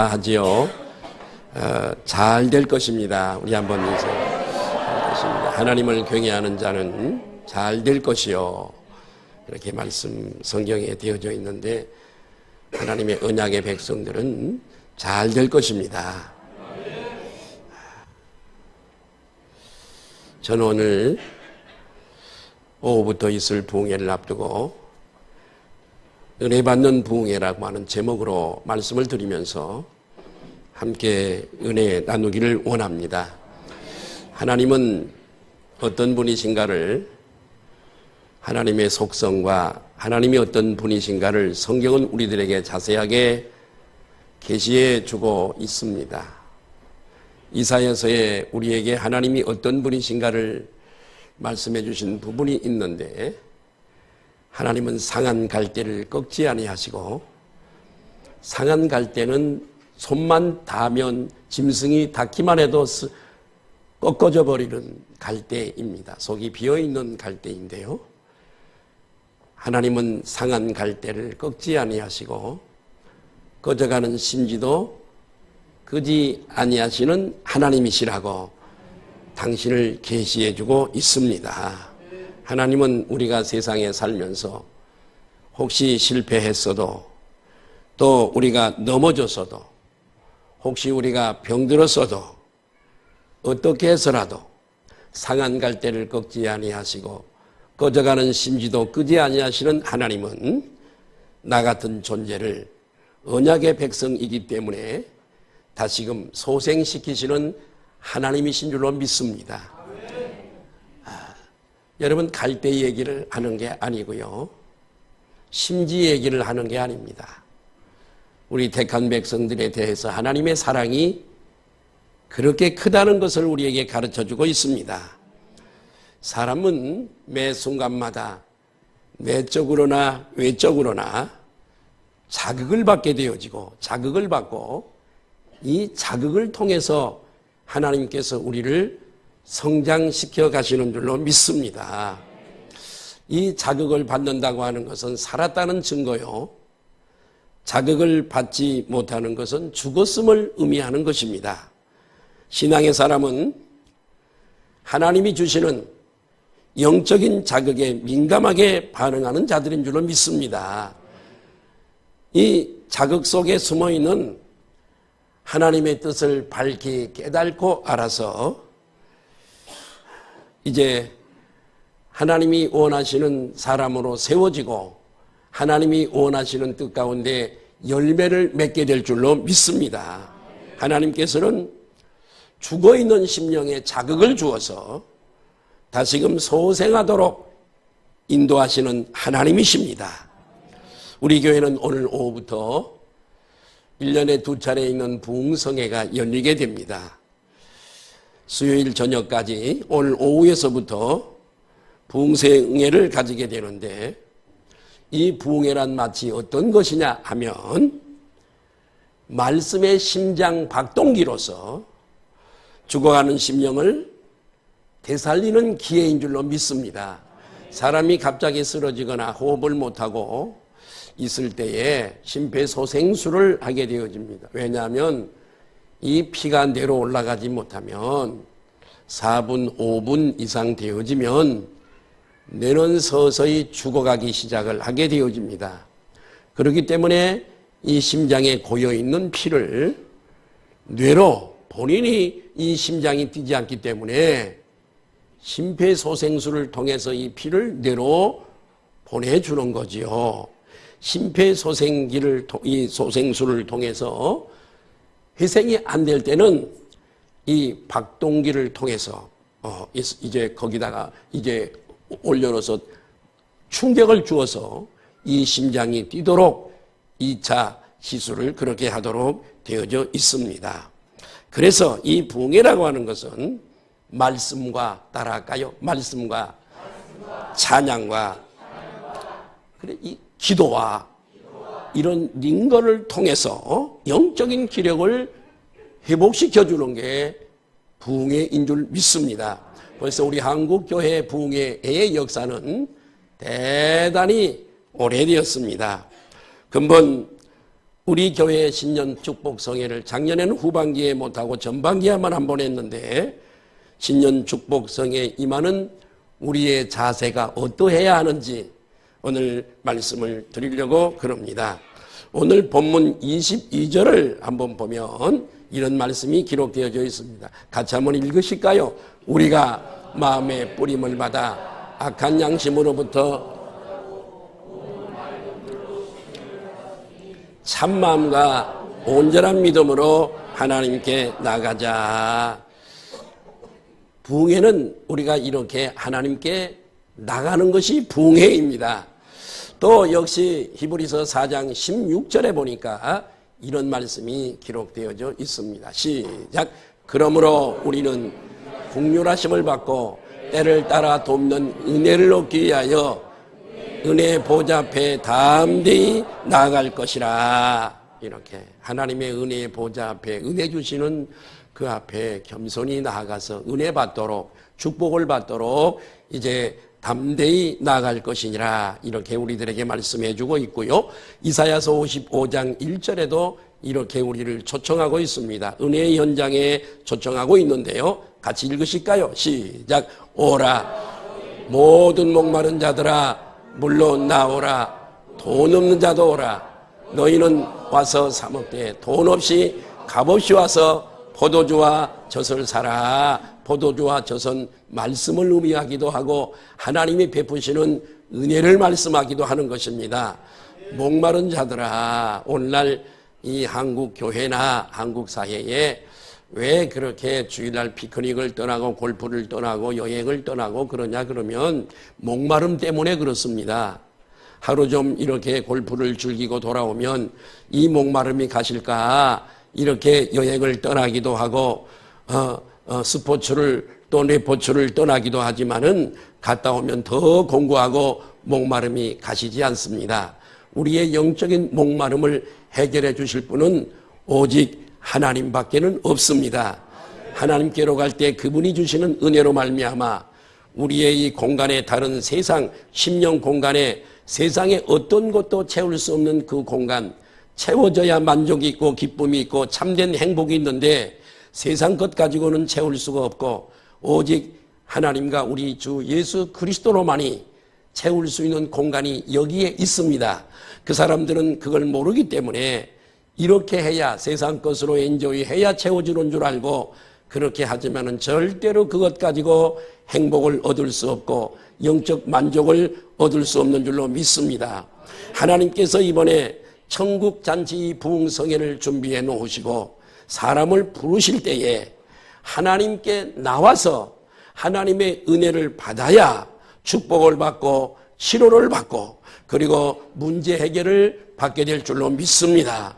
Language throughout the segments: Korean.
하지요. 잘 될 것입니다. 우리 한번 인사할 것입니다. 하나님을 경외하는 자는 잘 될 것이요. 이렇게 말씀 성경에 되어져 있는데 하나님의 언약의 백성들은 잘 될 것입니다. 저는 오늘 오후부터 있을 부흥회를 앞두고 은혜 받는 부흥회라고 하는 제목으로 말씀을 드리면서 함께 은혜 나누기를 원합니다. 하나님은 어떤 분이신가를, 하나님의 속성과 하나님이 어떤 분이신가를 성경은 우리들에게 자세하게 계시해 주고 있습니다. 이사야서에 우리에게 하나님이 어떤 분이신가를 말씀해 주신 부분이 있는데, 하나님은 상한 갈대를 꺾지 아니하시고 상한 갈대는 손만 닿으면 짐승이 닿기만 해도 꺾어져 버리는 갈대입니다. 속이 비어있는 갈대인데요, 하나님은 상한 갈대를 꺾지 아니하시고 꺼져가는 심지도 끄지 아니하시는 하나님이시라고 당신을 계시해 주고 있습니다. 하나님은 우리가 세상에 살면서 혹시 실패했어도, 또 우리가 넘어졌어도, 혹시 우리가 병들었어도, 어떻게 해서라도 상한 갈대를 꺾지 아니하시고 꺼져가는 심지도 끄지 아니하시는 하나님은 나 같은 존재를 언약의 백성이기 때문에 다시금 소생시키시는 하나님이신 줄로 믿습니다. 여러분, 갈대 얘기를 하는 게 아니고요, 심지 얘기를 하는 게 아닙니다. 우리 택한 백성들에 대해서 하나님의 사랑이 그렇게 크다는 것을 우리에게 가르쳐주고 있습니다. 사람은 매 순간마다 내적으로나 외적으로나 자극을 받게 되어지고, 자극을 받고 이 자극을 통해서 하나님께서 우리를 성장시켜 가시는 줄로 믿습니다. 이 자극을 받는다고 하는 것은 살았다는 증거요, 자극을 받지 못하는 것은 죽었음을 의미하는 것입니다. 신앙의 사람은 하나님이 주시는 영적인 자극에 민감하게 반응하는 자들인 줄로 믿습니다. 이 자극 속에 숨어있는 하나님의 뜻을 밝히 깨닫고 알아서 이제 하나님이 원하시는 사람으로 세워지고 하나님이 원하시는 뜻 가운데 열매를 맺게 될 줄로 믿습니다. 하나님께서는 죽어있는 심령에 자극을 주어서 다시금 소생하도록 인도하시는 하나님이십니다. 우리 교회는 오늘 오후부터 1년에 2차례 있는 부흥성회가 열리게 됩니다. 수요일 저녁까지 오늘 오후에서부터 부흥성회를 가지게 되는데, 이 부흥회란 마치 어떤 것이냐 하면 말씀의 심장 박동기로서 죽어가는 심령을 되살리는 기회인 줄로 믿습니다. 사람이 갑자기 쓰러지거나 호흡을 못하고 있을 때에 심폐소생술을 하게 되어집니다. 왜냐하면 이 피가 내려 올라가지 못하면 4분, 5분 이상 되어지면 뇌는 서서히 죽어가기 시작을 하게 되어집니다. 그렇기 때문에 이 심장에 고여있는 피를 뇌로, 본인이 이 심장이 뛰지 않기 때문에 심폐소생술을 통해서 이 피를 뇌로 보내주는 거지요. 심폐소생기를, 이 소생술을 통해서 회생이 안 될 때는 이 박동기를 통해서 이제 거기다가 이제 올려놓아서 충격을 주어서 이 심장이 뛰도록 2차 시술을 그렇게 하도록 되어져 있습니다. 그래서 이 부흥회라고 하는 것은 말씀과 따라할까요? 말씀과 찬양과 그래, 이 기도와 이런 링거를 통해서 영적인 기력을 회복시켜 주는 게 부흥회인 줄 믿습니다. 벌써 우리 한국교회 부흥회의 역사는 대단히 오래되었습니다. 근본 우리 교회 신년 축복성회를 작년에는 후반기에 못하고 전반기에만 한 번 했는데 신년 축복성회에 임하는 우리의 자세가 어떠해야 하는지 오늘 말씀을 드리려고 그럽니다. 오늘 본문 22절을 한번 보면 이런 말씀이 기록되어져 있습니다. 같이 한번 읽으실까요? 우리가 마음의 뿌림을 받아 악한 양심으로부터 참마음과 온전한 믿음으로 하나님께 나가자. 부흥회는 우리가 이렇게 하나님께 나가는 것이 부흥회입니다. 또 역시 히브리서 4장 16절에 보니까 이런 말씀이 기록되어져 있습니다. 시작. 그러므로 우리는 긍휼하심을 받고 때를 따라 돕는 은혜를 얻기 위하여 은혜 보좌 앞에 담대히 나아갈 것이라. 이렇게 하나님의 은혜의 보좌 앞에 은혜 주시는 그 앞에 겸손히 나아가서 은혜 받도록 축복을 받도록 이제 담대히 나아갈 것이니라. 이렇게 우리들에게 말씀해 주고 있고요. 이사야서 55장 1절에도 이렇게 우리를 초청하고 있습니다. 은혜의 현장에 초청하고 있는데요. 같이 읽으실까요? 시작. 오라 모든 목마른 자들아 물론 나오라. 돈 없는 자도 오라. 너희는 와서 사 먹되 돈 없이 값없이 와서 포도주와 젖을 사라. 포도주와 젖은 말씀을 의미하기도 하고 하나님이 베푸시는 은혜를 말씀하기도 하는 것입니다. 목마른 자들아, 오늘날 이 한국 교회나 한국 사회에 왜 그렇게 주일날 피크닉을 떠나고 골프를 떠나고 여행을 떠나고 그러냐 그러면 목마름 때문에 그렇습니다. 하루 좀 이렇게 골프를 즐기고 돌아오면 이 목마름이 가실까 이렇게 여행을 떠나기도 하고 스포츠를 또 레포츠를 떠나기도 하지만은 갔다 오면 더 공부하고 목마름이 가시지 않습니다. 우리의 영적인 목마름을 해결해 주실 분은 오직 하나님밖에는 없습니다. 하나님께로 갈 때 그분이 주시는 은혜로 말미암아 우리의 이 공간에 다른 세상 심령 공간에 세상에 어떤 것도 채울 수 없는 그 공간 채워져야 만족이 있고 기쁨이 있고 참된 행복이 있는데 세상 것 가지고는 채울 수가 없고 오직 하나님과 우리 주 예수 그리스도로만이 채울 수 있는 공간이 여기에 있습니다. 그 사람들은 그걸 모르기 때문에 이렇게 해야 세상 것으로 엔조이해야 채워주는 줄 알고 그렇게 하지만은 절대로 그것 가지고 행복을 얻을 수 없고 영적 만족을 얻을 수 없는 줄로 믿습니다. 하나님께서 이번에 천국 잔치 부흥성회를 준비해 놓으시고 사람을 부르실 때에 하나님께 나와서 하나님의 은혜를 받아야 축복을 받고 치료를 받고 그리고 문제 해결을 받게 될 줄로 믿습니다.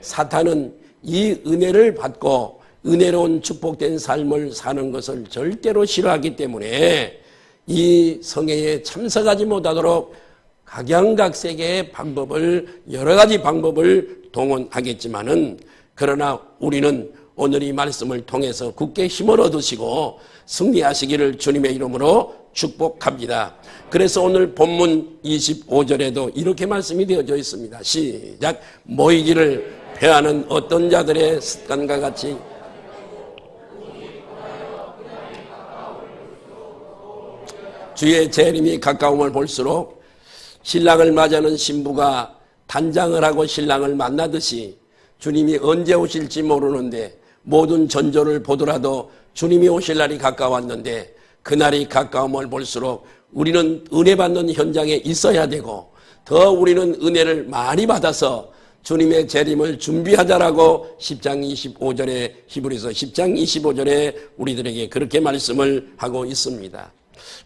사탄은 이 은혜를 받고 은혜로운 축복된 삶을 사는 것을 절대로 싫어하기 때문에 이 성회에 참석하지 못하도록 각양각색의 방법을 여러 가지 방법을 동원하겠지만은 그러나 우리는 오늘 이 말씀을 통해서 굳게 힘을 얻으시고 승리하시기를 주님의 이름으로 축복합니다. 그래서 오늘 본문 25절에도 이렇게 말씀이 되어져 있습니다. 시작. 모이기를 패하는 어떤 자들의 습관과 같이 주의 재림이 가까움을 볼수록 신랑을 맞이하는 신부가 단장을 하고 신랑을 만나듯이 주님이 언제 오실지 모르는데 모든 전조를 보더라도 주님이 오실 날이 가까웠는데 그날이 가까움을 볼수록 우리는 은혜 받는 현장에 있어야 되고 더 우리는 은혜를 많이 받아서 주님의 재림을 준비하자라고 10장 25절에 히브리서 10장 25절에 우리들에게 그렇게 말씀을 하고 있습니다.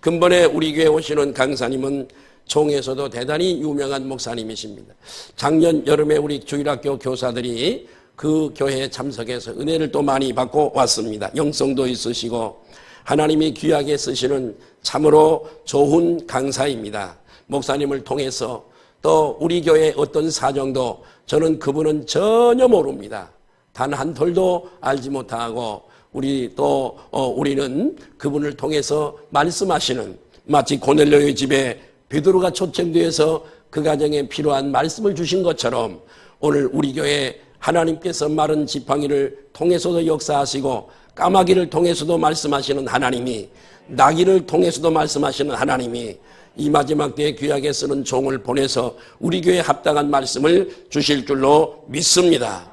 근본에 우리 교회 오시는 강사님은 총에서도 대단히 유명한 목사님이십니다. 작년 여름에 우리 주일학교 교사들이 그 교회에 참석해서 은혜를 또 많이 받고 왔습니다. 영성도 있으시고 하나님이 귀하게 쓰시는 참으로 좋은 강사입니다. 목사님을 통해서 또 우리 교회의 어떤 사정도 저는 그분은 전혀 모릅니다. 단 한 톨도 알지 못하고 우리는 그분을 통해서 말씀하시는 마치 고넬료의 집에 베드로가 초청되어서 그 가정에 필요한 말씀을 주신 것처럼 오늘 우리 교회 하나님께서 마른 지팡이를 통해서도 역사하시고 까마귀를 통해서도 말씀하시는 하나님이, 나귀를 통해서도 말씀하시는 하나님이 이 마지막 때에 귀하게 쓰는 종을 보내서 우리 교회에 합당한 말씀을 주실 줄로 믿습니다.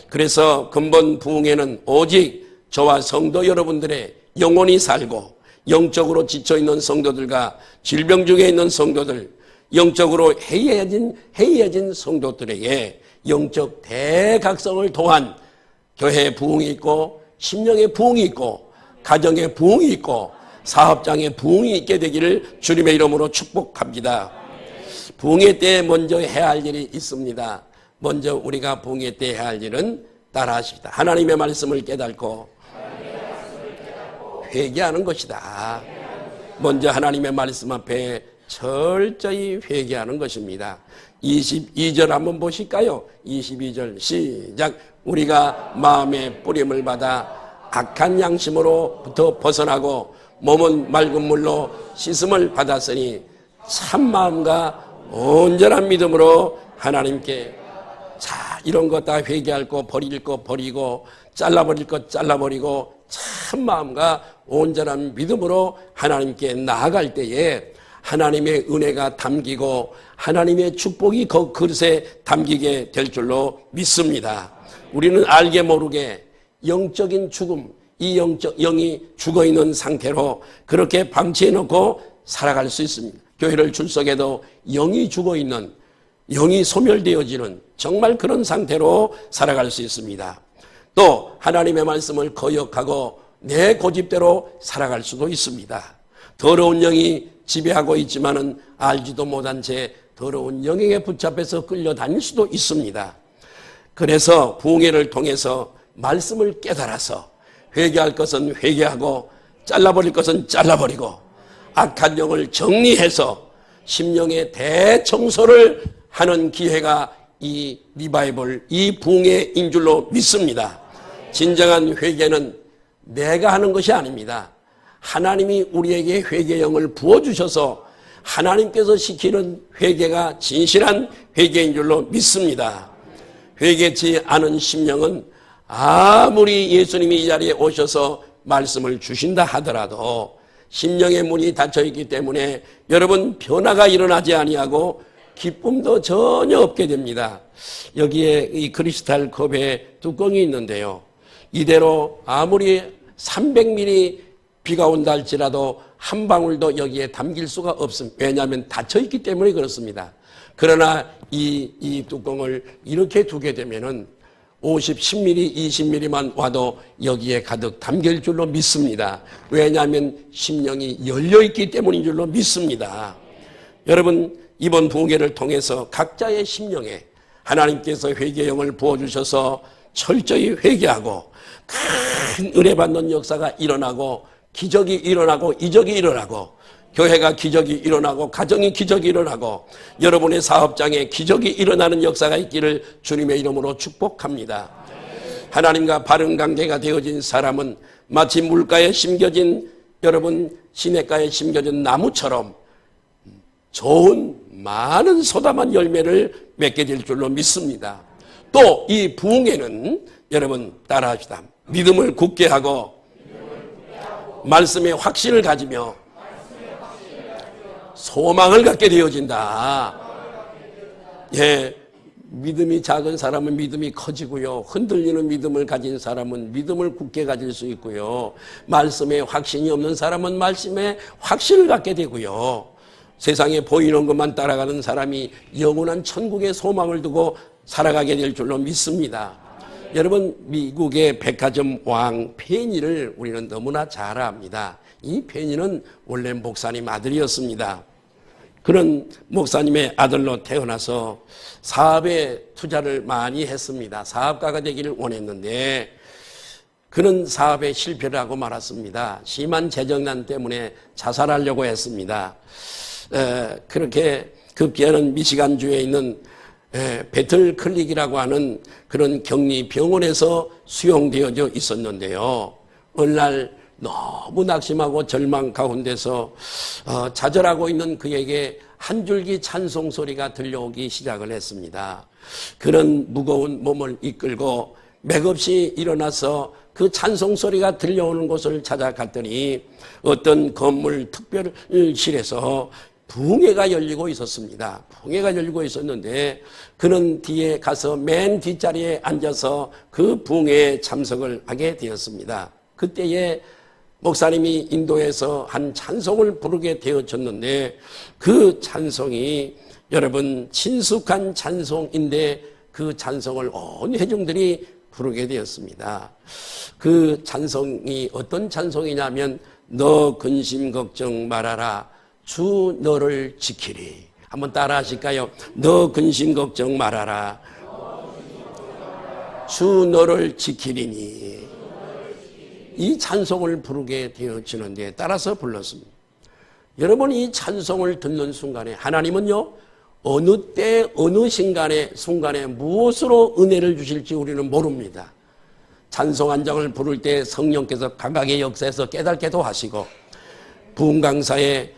그래서 근본 부흥회는 오직 저와 성도 여러분들의 영혼이 살고 영적으로 지쳐있는 성도들과 질병 중에 있는 성도들, 영적으로 해이해진 성도들에게 영적 대각성을 통한 교회의 부흥이 있고 심령의 부흥이 있고 가정의 부흥이 있고 사업장의 부흥이 있게 되기를 주님의 이름으로 축복합니다. 부흥회 때에 먼저 해야 할 일이 있습니다. 먼저 우리가 부흥회 때 해야 할 일은 따라하십니다. 하나님의 말씀을 깨닫고 회개하는 것이다. 먼저 하나님의 말씀 앞에 철저히 회개하는 것입니다. 22절 한번 보실까요? 22절 시작. 우리가 마음의 뿌림을 받아 악한 양심으로부터 벗어나고 몸은 맑은 물로 씻음을 받았으니 참 마음과 온전한 믿음으로 하나님께, 자, 이런 거 다 회개할 거, 버릴 거 버리고, 잘라버릴 거 잘라버리고, 참 마음과 온전한 믿음으로 하나님께 나아갈 때에 하나님의 은혜가 담기고 하나님의 축복이 그 그릇에 담기게 될 줄로 믿습니다. 우리는 알게 모르게 영적인 죽음, 이 영이 죽어있는 상태로 그렇게 방치해놓고 살아갈 수 있습니다. 교회를 출석해도 영이 죽어있는, 영이 소멸되어지는 정말 그런 상태로 살아갈 수 있습니다. 또 하나님의 말씀을 거역하고 내 고집대로 살아갈 수도 있습니다. 더러운 영이 지배하고 있지만은 알지도 못한 채 더러운 영에게 붙잡혀서 끌려다닐 수도 있습니다. 그래서 부흥회를 통해서 말씀을 깨달아서 회개할 것은 회개하고 잘라버릴 것은 잘라버리고 악한 영을 정리해서 심령의 대청소를 하는 기회가 이 리바이벌, 이 부흥회인 줄로 믿습니다. 진정한 회개는 내가 하는 것이 아닙니다. 하나님이 우리에게 회개의 영을 부어주셔서 하나님께서 시키는 회개가 진실한 회개인 줄로 믿습니다. 회개치 않은 심령은 아무리 예수님이 이 자리에 오셔서 말씀을 주신다 하더라도 심령의 문이 닫혀있기 때문에 여러분 변화가 일어나지 아니하고 기쁨도 전혀 없게 됩니다. 여기에 이 크리스탈 컵에 뚜껑이 있는데요. 이대로 아무리 300mm 비가 온다 할지라도 한 방울도 여기에 담길 수가 없습니다. 왜냐하면 닫혀있기 때문에 그렇습니다. 그러나 이 뚜껑을 이렇게 두게 되면은 50, 10mm, 20mm만 와도 여기에 가득 담길 줄로 믿습니다. 왜냐하면 심령이 열려있기 때문인 줄로 믿습니다. 여러분, 이번 부흥회를 통해서 각자의 심령에 하나님께서 회개의 영을 부어주셔서 철저히 회개하고 큰 은혜 받는 역사가 일어나고 기적이 일어나고 이적이 일어나고 교회가 기적이 일어나고 가정이 기적이 일어나고 여러분의 사업장에 기적이 일어나는 역사가 있기를 주님의 이름으로 축복합니다. 하나님과 바른 관계가 되어진 사람은 마치 물가에 심겨진, 여러분 시냇가에 심겨진 나무처럼 좋은 많은 소담한 열매를 맺게 될 줄로 믿습니다. 또 이 부흥회는 여러분 따라합시다. 믿음을 굳게 하고 말씀에 확신을 가지며 소망을 갖게 되어진다. 예, 믿음이 작은 사람은 믿음이 커지고요. 흔들리는 믿음을 가진 사람은 믿음을 굳게 가질 수 있고요. 말씀에 확신이 없는 사람은 말씀에 확신을 갖게 되고요. 세상에 보이는 것만 따라가는 사람이 영원한 천국의 소망을 두고 살아가게 될 줄로 믿습니다. 여러분, 미국의 백화점 왕 페니를 우리는 너무나 잘 압니다. 이 페니는 원래 목사님 아들이었습니다. 그런 목사님의 아들로 태어나서 사업에 투자를 많이 했습니다. 사업가가 되기를 원했는데 그는 사업에 실패를 하고 말았습니다. 심한 재정난 때문에 자살하려고 했습니다. 그렇게 급기야는 미시간주에 있는 배틀 클릭이라고 하는 그런 격리 병원에서 수용되어져 있었는데요. 어느 날 너무 낙심하고 절망 가운데서 좌절하고 있는 그에게 한 줄기 찬송 소리가 들려오기 시작을 했습니다. 그런 무거운 몸을 이끌고 맥없이 일어나서 그 찬송 소리가 들려오는 곳을 찾아갔더니 어떤 건물 특별실에서 부흥회가 열리고 있었습니다. 부흥회가 열리고 있었는데 그는 뒤에 가서 맨 뒷자리에 앉아서 그 부흥회에 참석을 하게 되었습니다. 그때에 목사님이 인도에서 한 찬송을 부르게 되어졌는데 그 찬송이 여러분 친숙한 찬송인데 그 찬송을 온 회중들이 부르게 되었습니다. 그 찬송이 어떤 찬송이냐면 너 근심 걱정 말아라 주 너를 지키리. 한번 따라 하실까요? 너 근심 걱정 말아라 주 너를 지키리니. 이 찬송을 부르게 되어지는데 따라서 불렀습니다. 여러분 이 찬송을 듣는 순간에 하나님은요 어느 때 어느 순간에 무엇으로 은혜를 주실지 우리는 모릅니다. 찬송 한 장을 부를 때 성령께서 감각의 역사에서 깨닫게도 하시고 부흥 강사의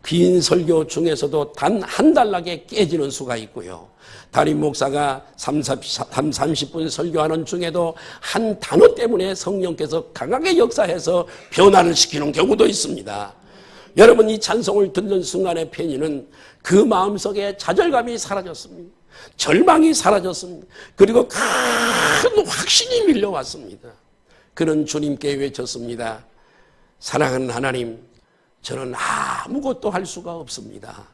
긴 설교 중에서도 단 한 단락에 깨지는 수가 있고요. 담임 목사가 30분 설교하는 중에도 한 단어 때문에 성령께서 강하게 역사해서 변화를 시키는 경우도 있습니다. 여러분 이 찬송을 듣는 순간에 페니는 그 마음속에 좌절감이 사라졌습니다. 절망이 사라졌습니다. 그리고 큰 확신이 밀려왔습니다. 그는 주님께 외쳤습니다. 사랑하는 하나님, 저는 아무것도 할 수가 없습니다.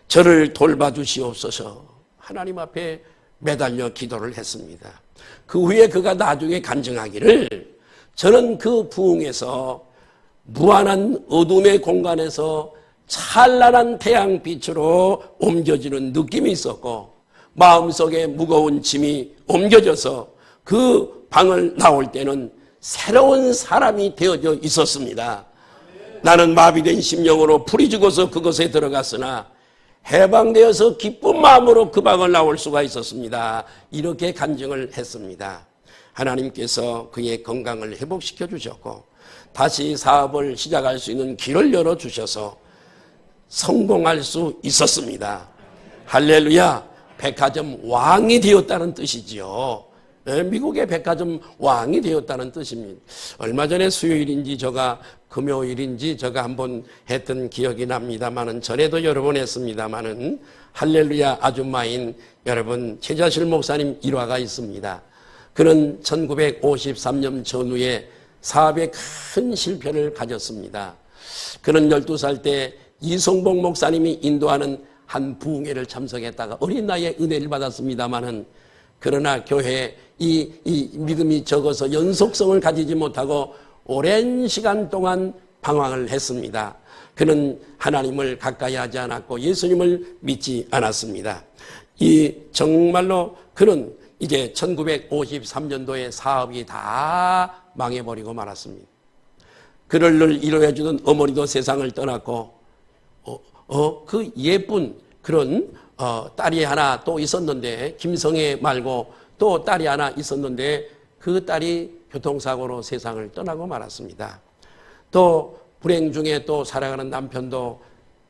저를 돌봐주시옵소서. 하나님 앞에 매달려 기도를 했습니다. 그 후에 그가 나중에 간증하기를 저는 그 부흥에서 무한한 어둠의 공간에서 찬란한 태양빛으로 옮겨지는 느낌이 있었고 마음속에 무거운 짐이 옮겨져서 그 방을 나올 때는 새로운 사람이 되어져 있었습니다. 나는 마비된 심령으로 풀이 죽어서 그것에 들어갔으나 해방되어서 기쁜 마음으로 그 방을 나올 수가 있었습니다. 이렇게 간증을 했습니다. 하나님께서 그의 건강을 회복시켜 주셨고 다시 사업을 시작할 수 있는 길을 열어주셔서 성공할 수 있었습니다. 할렐루야. 백화점 왕이 되었다는 뜻이지요. 미국의 백화점 왕이 되었다는 뜻입니다. 얼마 전에 수요일인지 금요일인지 한번 했던 기억이 납니다만은 전에도 여러 번 했습니다만은 할렐루야 아줌마인 여러분 최자실 목사님 일화가 있습니다. 그는 1953년 전후에 사업에 큰 실패를 가졌습니다. 그는 12살 때 이성복 목사님이 인도하는 한 부흥회를 참석했다가 어린 나이에 은혜를 받았습니다마는 그러나 교회에 이 믿음이 적어서 연속성을 가지지 못하고 오랜 시간 동안 방황을 했습니다. 그는 하나님을 가까이 하지 않았고 예수님을 믿지 않았습니다. 정말로 그는 이제 1953년도에 사업이 다 망해버리고 말았습니다. 그를 늘 이루어주던 어머니도 세상을 떠났고 그 예쁜 그런 딸이 하나 또 있었는데 김성애 말고 또 딸이 하나 있었는데 그 딸이 교통사고로 세상을 떠나고 말았습니다. 또 불행 중에 또 살아가는 남편도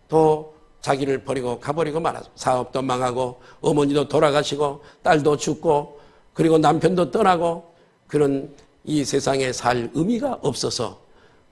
또 자기를 버리고 가버리고 말았습니다. 사업도 망하고 어머니도 돌아가시고 딸도 죽고 그리고 남편도 떠나고 그런 이 세상에 살 의미가 없어서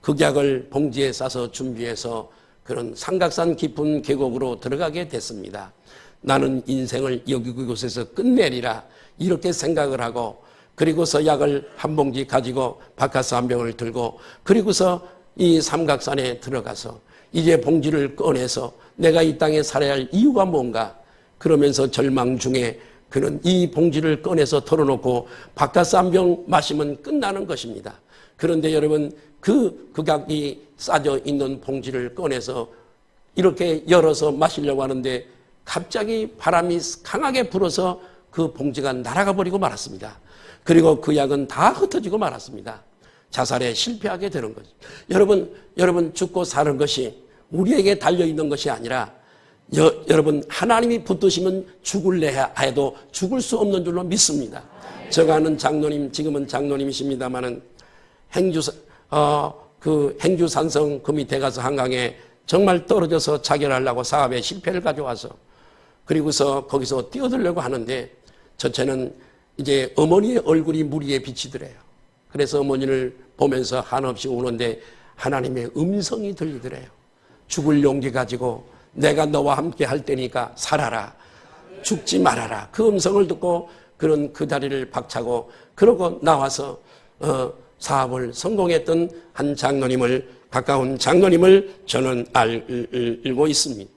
극약을 봉지에 싸서 준비해서 그런 삼각산 깊은 계곡으로 들어가게 됐습니다. 나는 인생을 여기 그곳에서 끝내리라 이렇게 생각을 하고 그리고서 약을 한 봉지 가지고 바카스 한 병을 들고 그리고서 이 삼각산에 들어가서 이제 봉지를 꺼내서 내가 이 땅에 살아야 할 이유가 뭔가 그러면서 절망 중에 그는 이 봉지를 꺼내서 털어놓고 바카스 한 병 마시면 끝나는 것입니다. 그런데 여러분 그 극약이 싸져 있는 봉지를 꺼내서 이렇게 열어서 마시려고 하는데 갑자기 바람이 강하게 불어서 그 봉지가 날아가 버리고 말았습니다. 그리고 그 약은 다 흩어지고 말았습니다. 자살에 실패하게 되는 거죠. 여러분 죽고 사는 것이 우리에게 달려있는 것이 아니라 여러분 하나님이 붙드시면 죽을래 해도 죽을 수 없는 줄로 믿습니다. 제가 아는 장로님 지금은 장로님이십니다마는 행주산성 그 밑에 가서 한강에 정말 떨어져서 자결하려고 사업에 실패를 가져와서 그리고서 거기서 뛰어들려고 하는데 첫째는 이제 어머니의 얼굴이 무리에 비치더래요. 그래서 어머니를 보면서 한없이 우는데 하나님의 음성이 들리더래요. 죽을 용기 가지고 내가 너와 함께 할 테니까 살아라. 죽지 말아라. 그 음성을 듣고 그런 그 다리를 박차고 그러고 나와서 사업을 성공했던 한 장로님을, 가까운 장로님을 저는 알고 있습니다.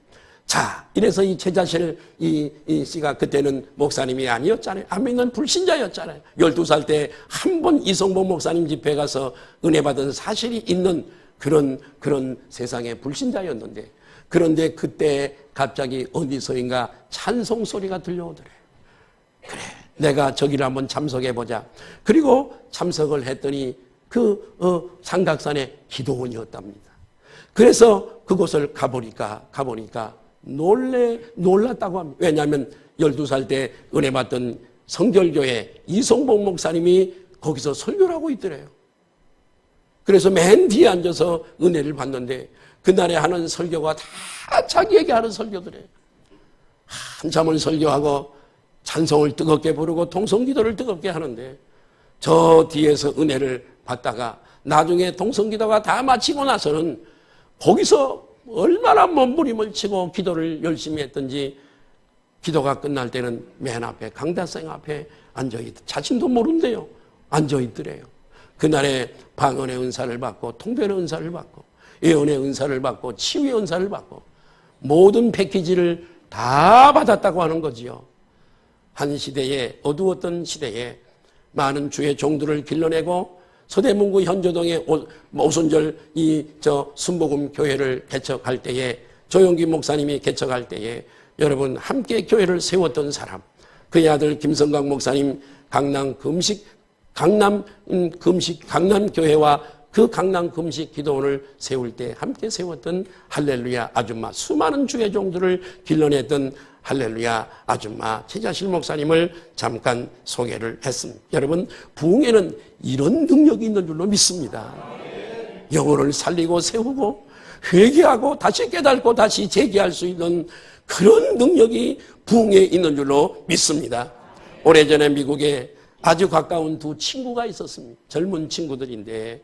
자, 이래서 이 제자실 이 씨가 그때는 목사님이 아니었잖아요. 안 믿는 불신자였잖아요. 12살 때 한 번 이성복 목사님 집회 가서 은혜 받은 사실이 있는 그런 세상의 불신자였는데, 그런데 그때 갑자기 어디서인가 찬송 소리가 들려오더래. 그래, 내가 저기를 한번 참석해보자. 그리고 참석을 했더니 그 삼각산의 기도원이었답니다. 그래서 그곳을 가보니까 놀랐다고 합니다. 왜냐하면 12살 때 은혜 받던 성결교회 이성복 목사님이 거기서 설교를 하고 있더래요. 그래서 맨 뒤에 앉아서 은혜를 받는데 그날에 하는 설교가 다 자기에게 하는 설교들이에요. 한참을 설교하고 찬송을 뜨겁게 부르고 통성기도를 뜨겁게 하는데 저 뒤에서 은혜를 받다가 나중에 통성기도가 다 마치고 나서는 거기서 얼마나 몸부림을 치고 기도를 열심히 했던지 기도가 끝날 때는 맨 앞에 강다생 앞에 앉아있, 자신도 모른대요. 앉아있더래요. 그날에 방언의 은사를 받고 통변의 은사를 받고 예언의 은사를 받고 치유의 은사를 받고 모든 패키지를 다 받았다고 하는 거지요. 한 시대에, 어두웠던 시대에 많은 주의 종들을 길러내고 서대문구 현조동의 오순절 순복음 교회를 개척할 때에, 조용기 목사님이 개척할 때에 여러분 함께 교회를 세웠던 사람, 그의 아들 김성강 목사님 강남 교회와 그 강남 금식 기도원을 세울 때 함께 세웠던 할렐루야 아줌마, 수많은 주의 종들을 길러냈던 할렐루야 아줌마 최자실 목사님을 잠깐 소개를 했습니다. 여러분, 부흥에는 이런 능력이 있는 줄로 믿습니다. 영혼을 살리고 세우고 회개하고 다시 깨닫고 다시 재기할 수 있는 그런 능력이 부흥에 있는 줄로 믿습니다. 오래전에 미국에 아주 가까운 두 친구가 있었습니다. 젊은 친구들인데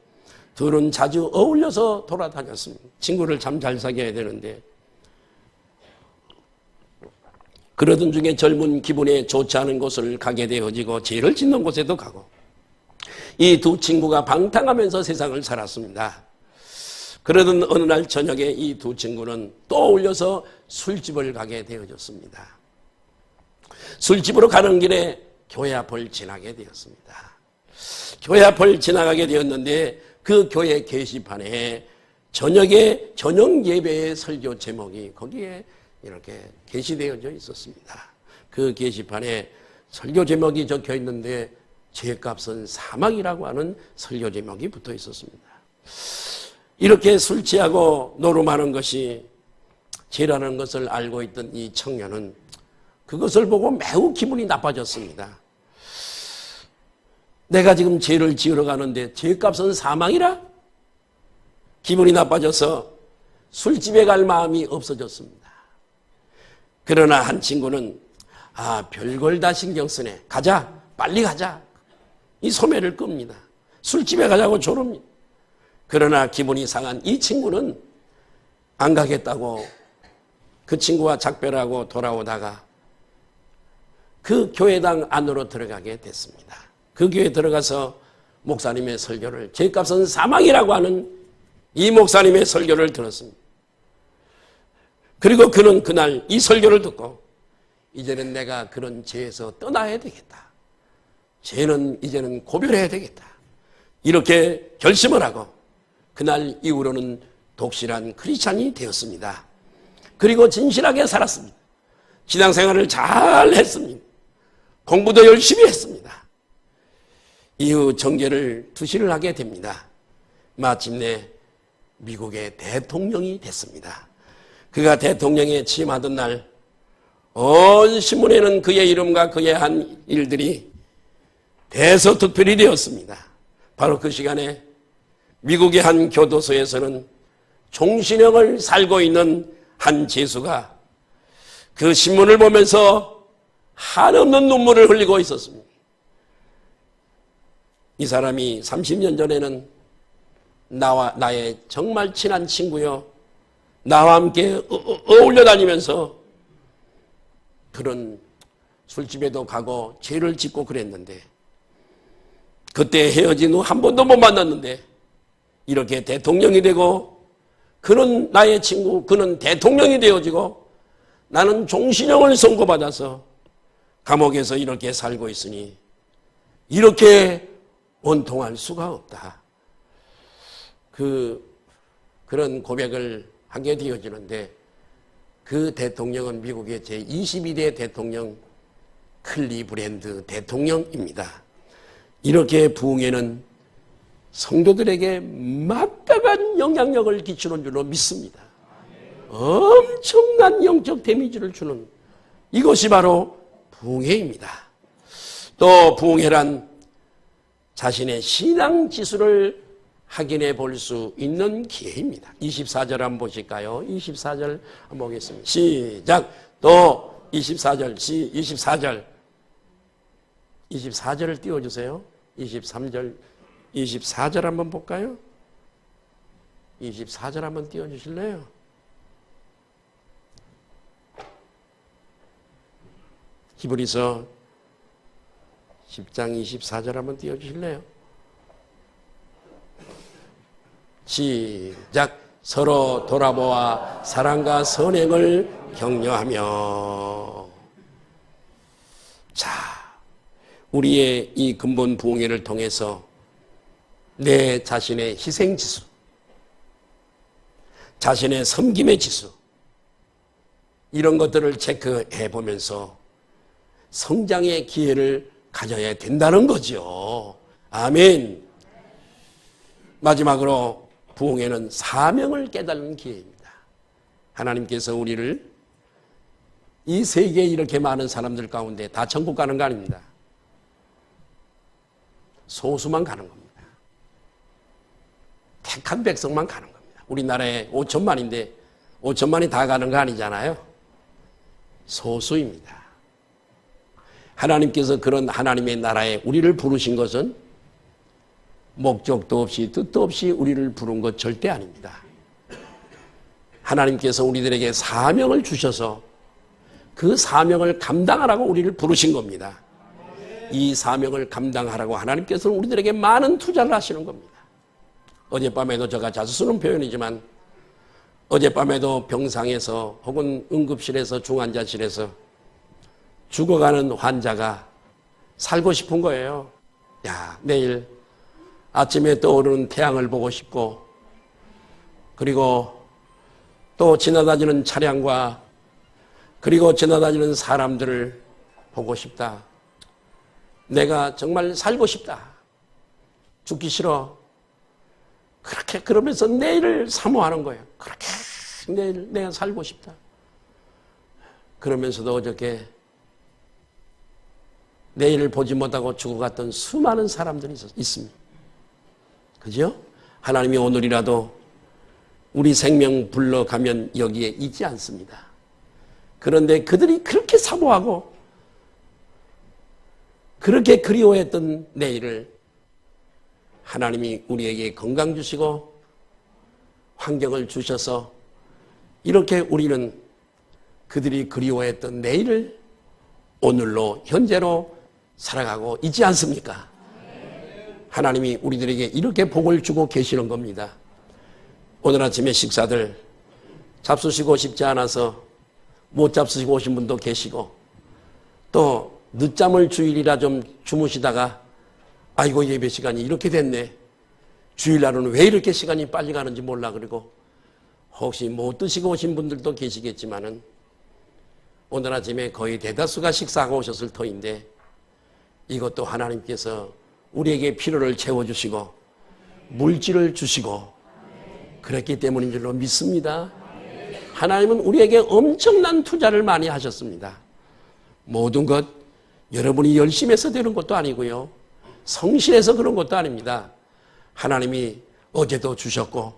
둘은 자주 어울려서 돌아다녔습니다. 친구를 참 잘 사귀어야 되는데 그러던 중에 젊은 기분에 좋지 않은 곳을 가게 되어지고 죄를 짓는 곳에도 가고, 이 두 친구가 방탕하면서 세상을 살았습니다. 그러던 어느 날 저녁에 이 두 친구는 또 어울려서 술집을 가게 되어졌습니다. 술집으로 가는 길에 교회 앞을 지나게 되었습니다. 교회 앞을 지나가게 되었는데 그 교회 게시판에 저녁 예배의 설교 제목이 거기에 이렇게 게시되어져 있었습니다. 그 게시판에 설교 제목이 적혀 있는데 죄값은 사망이라고 하는 설교 제목이 붙어 있었습니다. 이렇게 술 취하고 노름하는 것이 죄라는 것을 알고 있던 이 청년은 그것을 보고 매우 기분이 나빠졌습니다. 내가 지금 죄를 지으러 가는데 죄값은 사망이라? 기분이 나빠져서 술집에 갈 마음이 없어졌습니다. 그러나 한 친구는 별걸 다 신경 쓰네. 가자. 빨리 가자. 이 소매를 끕니다. 술집에 가자고 조릅니다. 그러나 기분이 상한 이 친구는 안 가겠다고 그 친구와 작별하고 돌아오다가 그 교회당 안으로 들어가게 됐습니다. 그 교회에 들어가서 목사님의 설교를, 죄값은 사망이라고 하는 이 목사님의 설교를 들었습니다. 그리고 그는 그날 이 설교를 듣고 이제는 내가 그런 죄에서 떠나야 되겠다. 죄는 이제는 고별해야 되겠다. 이렇게 결심을 하고 그날 이후로는 독실한 크리스찬이 되었습니다. 그리고 진실하게 살았습니다. 신앙생활을 잘 했습니다. 공부도 열심히 했습니다. 이후 정계를 투시를 하게 됩니다. 마침내 미국의 대통령이 됐습니다. 그가 대통령에 취임하던 날 온 신문에는 그의 이름과 그의 한 일들이 대서특필이 되었습니다. 바로 그 시간에 미국의 한 교도소에서는 종신형을 살고 있는 한 죄수가 그 신문을 보면서 한없는 눈물을 흘리고 있었습니다. 이 사람이 30년 전에는 나의 정말 친한 친구요, 나와 함께 어울려 다니면서 그런 술집에도 가고 죄를 짓고 그랬는데, 그때 헤어진 후 한 번도 못 만났는데 이렇게 대통령이 되고, 그는 나의 친구, 그는 대통령이 되어지고 나는 종신형을 선고받아서 감옥에서 이렇게 살고 있으니 이렇게 원통할 수가 없다. 그런 고백을 하게 되어지는데, 그 대통령은 미국의 제22대 대통령 클리브랜드 대통령입니다. 이렇게 부흥회는 성도들에게 막강한 영향력을 끼치는 줄로 믿습니다. 엄청난 영적 데미지를 주는 이것이 바로 부흥회입니다. 또 부흥회란 자신의 신앙 지수를 확인해 볼 수 있는 기회입니다. 24절 한번 보실까요? 24절 한번 보겠습니다. 시작. 또 24절, 24절을 띄워주세요. 23절, 24절 한번 볼까요? 24절 한번 띄워주실래요? 히브리서 10장 24절 한번 띄워주실래요? 시작. 서로 돌아보아 사랑과 선행을 격려하며. 자, 우리의 이 근본 부흥회를 통해서 내 자신의 희생지수, 자신의 섬김의 지수, 이런 것들을 체크해 보면서 성장의 기회를 가져야 된다는 거죠. 아멘. 마지막으로 부흥회는 사명을 깨닫는 기회입니다. 하나님께서 우리를 이 세계에 이렇게 많은 사람들 가운데 다 천국 가는 거 아닙니다. 소수만 가는 겁니다. 택한 백성만 가는 겁니다. 우리나라에 5천만인데 5천만이 다 가는 거 아니잖아요. 소수입니다. 하나님께서 그런 하나님의 나라에 우리를 부르신 것은 목적도 없이 뜻도 없이 우리를 부른 것 절대 아닙니다. 하나님께서 우리들에게 사명을 주셔서 그 사명을 감당하라고 우리를 부르신 겁니다. 이 사명을 감당하라고 하나님께서는 우리들에게 많은 투자를 하시는 겁니다. 어젯밤에도 제가 자주 쓰는 표현이지만, 어젯밤에도 병상에서 혹은 응급실에서 중환자실에서 죽어가는 환자가 살고 싶은 거예요. 야, 내일 아침에 떠오르는 태양을 보고 싶고, 그리고 또 지나다니는 차량과 그리고 지나다니는 사람들을 보고 싶다. 내가 정말 살고 싶다. 죽기 싫어. 그렇게 그러면서 내일을 사모하는 거예요. 그렇게 내일 내가 살고 싶다. 그러면서도 어저께 내일을 보지 못하고 죽어갔던 수많은 사람들이 있습니다. 그죠? 하나님이 오늘이라도 우리 생명 불러가면 여기에 있지 않습니다. 그런데 그들이 그렇게 사모하고 그렇게 그리워했던 내일을 하나님이 우리에게 건강 주시고 환경을 주셔서 이렇게 우리는 그들이 그리워했던 내일을 오늘로 현재로 살아가고 있지 않습니까? 하나님이 우리들에게 이렇게 복을 주고 계시는 겁니다. 오늘 아침에 식사들 잡수시고 싶지 않아서 못 잡수시고 오신 분도 계시고, 또 늦잠을 주일이라 좀 주무시다가 아이고 예배 시간이 이렇게 됐네, 주일날은 왜 이렇게 시간이 빨리 가는지 몰라, 그리고 혹시 못 드시고 오신 분들도 계시겠지만은 오늘 아침에 거의 대다수가 식사하고 오셨을 터인데, 이것도 하나님께서 우리에게 필요를 채워주시고 물질을 주시고 그랬기 때문인 줄로 믿습니다. 하나님은 우리에게 엄청난 투자를 많이 하셨습니다. 모든 것 여러분이 열심히 해서 되는 것도 아니고요, 성실해서 그런 것도 아닙니다. 하나님이 어제도 주셨고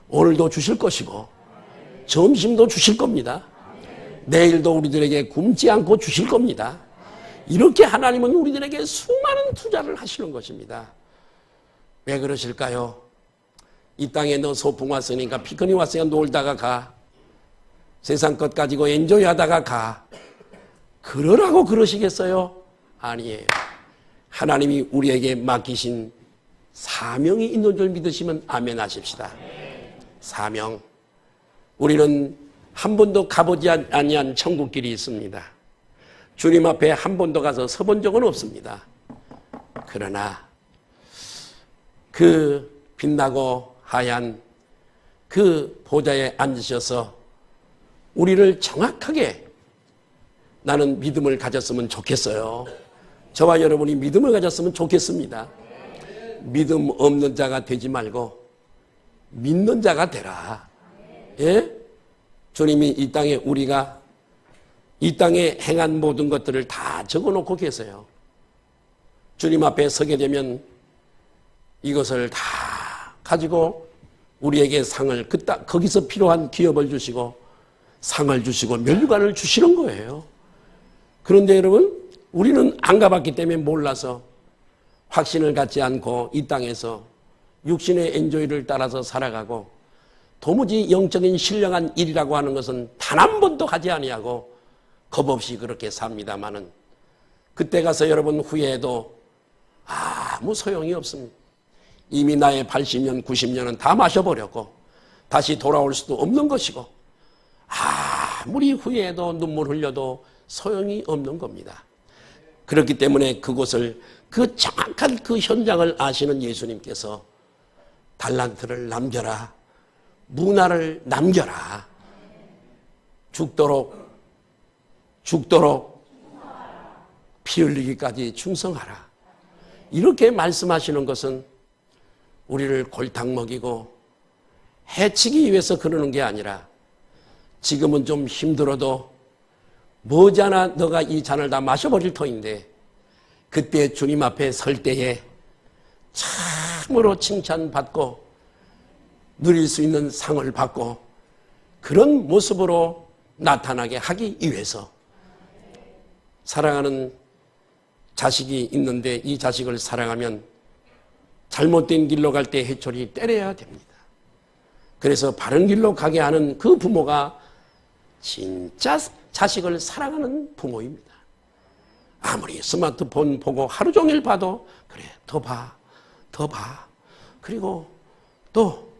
오늘도 주실 것이고 점심도 주실 겁니다. 내일도 우리들에게 굶지 않고 주실 겁니다. 이렇게 하나님은 우리들에게 수많은 투자를 하시는 것입니다. 왜 그러실까요? 이 땅에 너 소풍 왔으니까 피크닉 왔으니까 놀다가 가. 세상 것 가지고 엔조이 하다가 가. 그러라고 그러시겠어요? 아니에요. 하나님이 우리에게 맡기신 사명이 있는 줄 믿으시면 아멘 하십시다. 사명. 우리는 한 번도 가보지 아니한 천국길이 있습니다. 주님 앞에 한 번도 가서 서본 적은 없습니다. 그러나 그 빛나고 하얀 그 보좌에 앉으셔서 우리를 정확하게 나는 믿음을 가졌으면 좋겠어요. 저와 여러분이 믿음을 가졌으면 좋겠습니다. 믿음 없는 자가 되지 말고 믿는 자가 되라. 예? 주님이 이 땅에 우리가 이 땅에 행한 모든 것들을 다 적어놓고 계세요. 주님 앞에 서게 되면 이것을 다 가지고 우리에게 상을 거기서 필요한 기업을 주시고 상을 주시고 면류관을 주시는 거예요. 그런데 여러분, 우리는 안 가봤기 때문에 몰라서 확신을 갖지 않고 이 땅에서 육신의 엔조이를 따라서 살아가고 도무지 영적인 신령한 일이라고 하는 것은 단 한 번도 하지 아니하고 겁없이 그렇게 삽니다마는 그때 가서 여러분 후회해도 아무 소용이 없습니다. 이미 나의 80년, 90년은 다 마셔버렸고 다시 돌아올 수도 없는 것이고 아무리 후회해도 눈물 흘려도 소용이 없는 겁니다. 그렇기 때문에 그곳을 그 정확한 그 현장을 아시는 예수님께서 달란트를 남겨라, 문화를 남겨라, 죽도록 피 흘리기까지 충성하라. 이렇게 말씀하시는 것은 우리를 골탕 먹이고 해치기 위해서 그러는 게 아니라 지금은 좀 힘들어도 머지않아 너가 이 잔을 다 마셔버릴 터인데 그때 주님 앞에 설 때에 참으로 칭찬받고 누릴 수 있는 상을 받고 그런 모습으로 나타나게 하기 위해서 사랑하는 자식이 있는데 이 자식을 사랑하면 잘못된 길로 갈 때 해초리 때려야 됩니다. 그래서 바른 길로 가게 하는 그 부모가 진짜 자식을 사랑하는 부모입니다. 아무리 스마트폰 보고 하루 종일 봐도 그래 더 봐, 더 봐. 그리고 또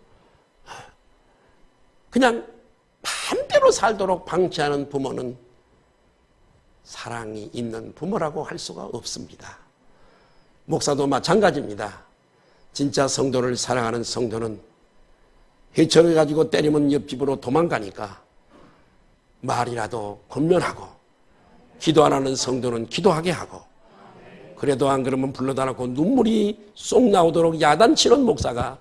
그냥 맘대로 살도록 방치하는 부모는 사랑이 있는 부모라고 할 수가 없습니다. 목사도 마찬가지입니다. 진짜 성도를 사랑하는 성도는 해초를 가지고 때리면 옆집으로 도망가니까 말이라도 권면하고 기도 안 하는 성도는 기도하게 하고 그래도 안 그러면 불러다 놓고 눈물이 쏙 나오도록 야단치는 목사가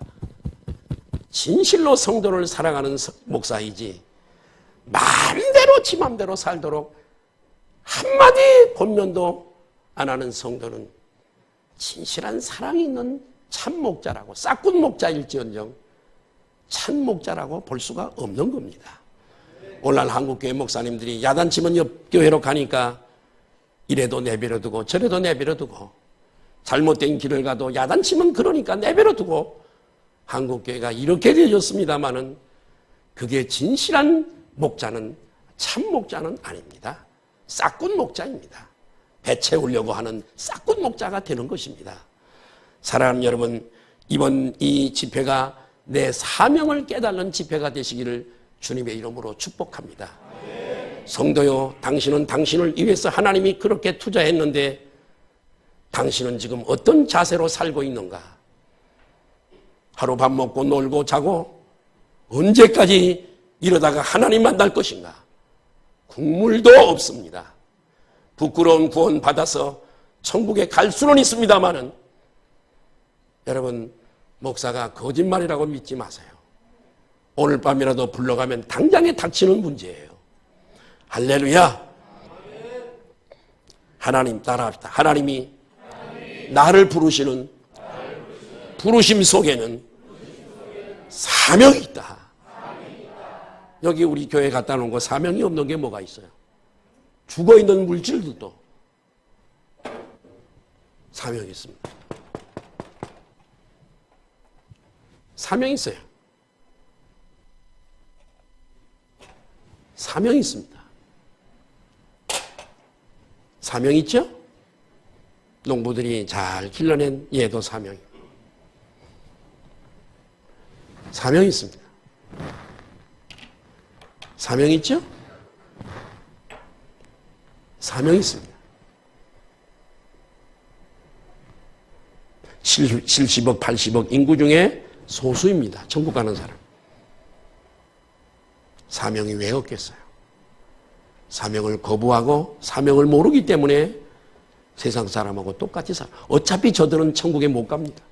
진실로 성도를 사랑하는 목사이지 마음대로 지 맘대로 살도록 한마디 권면도 안 하는 성도는 진실한 사랑이 있는 참목자라고 싹군 목자일지언정 참목자라고 볼 수가 없는 겁니다. 오늘날 한국교회 목사님들이 야단치면 옆 교회로 가니까 이래도 내버려두고 저래도 내버려두고 잘못된 길을 가도 야단치면 그러니까 내버려두고 한국교회가 이렇게 되어졌습니다마는 그게 진실한 목자는 참목자는 아닙니다. 싹군 목자입니다. 배 채우려고 하는 싹군 목자가 되는 것입니다. 사랑하는 여러분, 이번 이 집회가 내 사명을 깨닫는 집회가 되시기를 주님의 이름으로 축복합니다. 성도요, 당신은 당신을 위해서 하나님이 그렇게 투자했는데 당신은 지금 어떤 자세로 살고 있는가? 하루 밥 먹고 놀고 자고 언제까지 이러다가 하나님 만날 것인가? 국물도 없습니다. 부끄러운 구원 받아서 천국에 갈 수는 있습니다마는 여러분, 목사가 거짓말이라고 믿지 마세요. 오늘 밤이라도 불러가면 당장에 닥치는 문제예요. 할렐루야. 하나님 따라합시다. 하나님이 나를 부르시는 부르심 속에는 사명이 있다. 여기 우리 교회 갖다 놓은 거 사명이 없는 게 뭐가 있어요? 죽어있는 물질들도 사명이 있습니다. 사명이 있어요. 사명이 있습니다. 사명이 있죠? 농부들이 잘 길러낸 얘도 사명이. 사명이 있습니다. 사명이 있죠? 사명이 있습니다. 70억, 80억 인구 중에 소수입니다. 천국 가는 사람. 사명이 왜 없겠어요? 사명을 거부하고 사명을 모르기 때문에 세상 사람하고 똑같이 살아. 어차피 저들은 천국에 못 갑니다.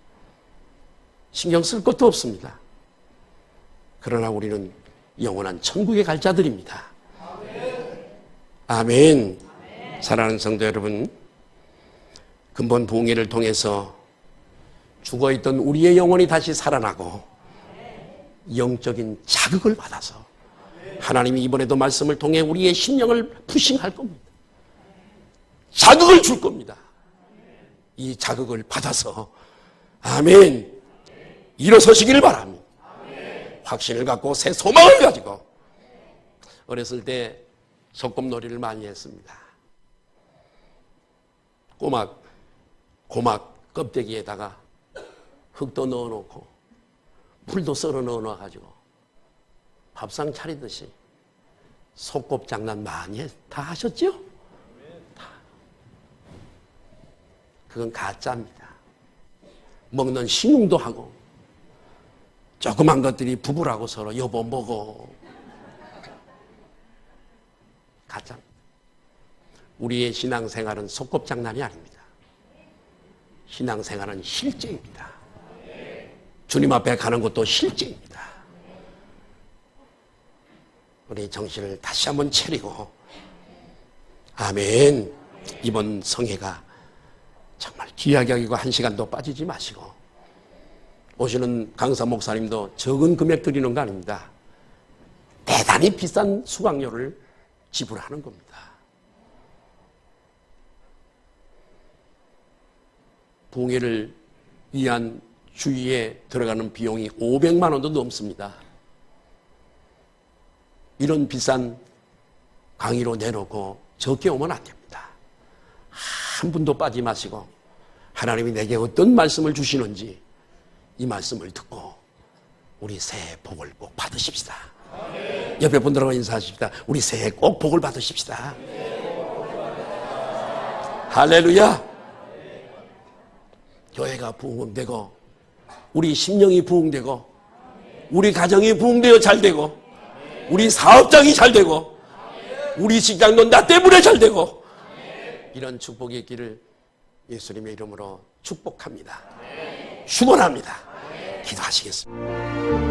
신경 쓸 것도 없습니다. 그러나 우리는 영원한 천국에 갈 자들입니다. 아멘. 사랑하는 성도 여러분, 근본 부흥회를 통해서 죽어있던 우리의 영혼이 다시 살아나고 영적인 자극을 받아서 하나님이 이번에도 말씀을 통해 우리의 심령을 푸싱할 겁니다. 자극을 줄 겁니다. 이 자극을 받아서 아멘 일어서시기를 바랍니다. 확신을 갖고 새 소망을 가지고. 어렸을 때 소꿉놀이를 많이 했습니다. 고막 껍데기에다가 흙도 넣어놓고 풀도 썰어 넣어놔가지고 밥상 차리듯이 소꿉 장난 많이 다 하셨죠? 다. 그건 가짜입니다. 먹는 신웅도 하고 조그만 것들이 부부라고 서로 여보 먹어. 가짜입니다. 우리의 신앙생활은 소꿉 장난이 아닙니다. 신앙생활은 실제입니다. 주님 앞에 가는 것도 실제입니다. 우리 정신을 다시 한번 차리고 아멘. 이번 성회가 정말 귀하게 여기고 한 시간도 빠지지 마시고 오시는 강사 목사님도 적은 금액 드리는 거 아닙니다. 대단히 비싼 수강료를 지불하는 겁니다. 부흥회를 위한 주위에 들어가는 비용이 500만 원도 넘습니다. 이런 비싼 강의로 내놓고 적게 오면 안 됩니다. 한 분도 빠지 마시고 하나님이 내게 어떤 말씀을 주시는지 이 말씀을 듣고 우리 새해 복을 꼭 받으십시다. 옆에 분들하고 인사하십시다. 우리 새해 꼭 복을 받으십시다. 할렐루야. 교회가 부흥되고 우리 심령이 부흥되고 우리 가정이 부흥되어 잘되고 우리 사업장이 잘되고 우리 직장도 나 때문에 잘되고 이런 축복이 있기를 예수님의 이름으로 축복합니다. 축원합니다. 기도하시겠습니다.